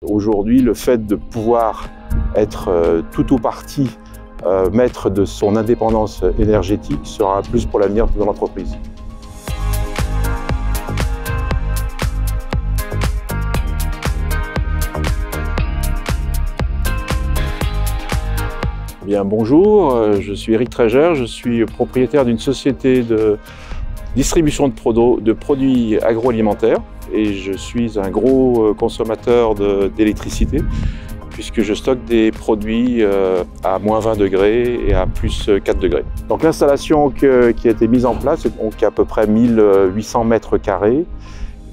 Aujourd'hui, le fait de pouvoir être tout ou partie maître de son indépendance énergétique sera un plus pour l'avenir de l'entreprise. Bien, bonjour, je suis Éric Tréger, je suis propriétaire d'une société de distribution de produits agroalimentaires et je suis un gros consommateur d'électricité puisque je stocke des produits à moins 20 degrés et à plus 4 degrés. Donc l'installation qui a été mise en place est donc à peu près 1800 mètres carrés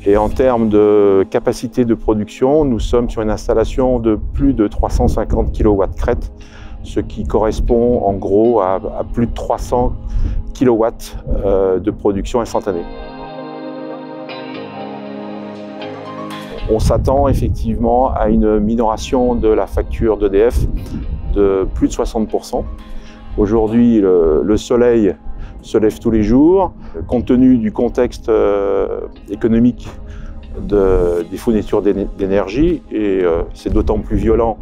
et en termes de capacité de production, nous sommes sur une installation de plus de 350 kW crête, ce qui correspond en gros à plus de 300 kW de production instantanée. On s'attend effectivement à une minoration de la facture d'EDF de plus de 60%. Aujourd'hui, le soleil se lève tous les jours. Compte tenu du contexte économique des fournitures d'énergie, et c'est d'autant plus violent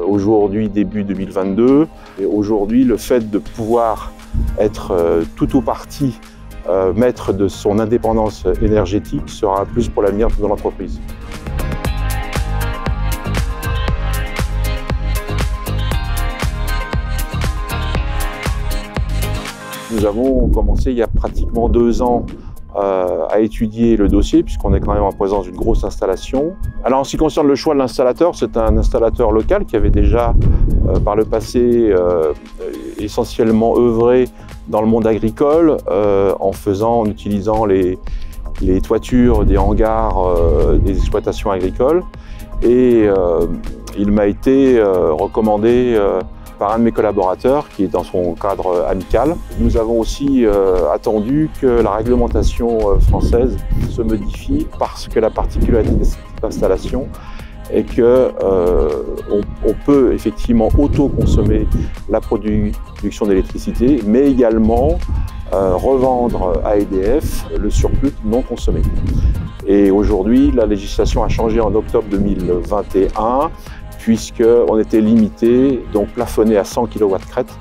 aujourd'hui, début 2022. Et aujourd'hui, le fait de pouvoir être tout ou partie maître de son indépendance énergétique sera un plus pour l'avenir de l'entreprise. Nous avons commencé il y a pratiquement 2 ans à étudier le dossier puisqu'on est quand même en présence d'une grosse installation. Alors en ce qui concerne le choix de l'installateur, c'est un installateur local qui avait déjà par le passé essentiellement œuvré dans le monde agricole en utilisant les toitures des hangars des exploitations agricoles, et il m'a été recommandé par un de mes collaborateurs qui est dans son cadre amical. Nous avons aussi attendu que la réglementation française se modifie parce que la particularité de cette installation est qu'on peut effectivement auto-consommer la production d'électricité, mais également revendre à EDF le surplus non consommé. Et aujourd'hui, la législation a changé en octobre 2021, puisqu'on était limité, donc plafonné à 100 kW crête,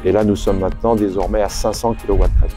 et là nous sommes maintenant désormais à 500 kW crête.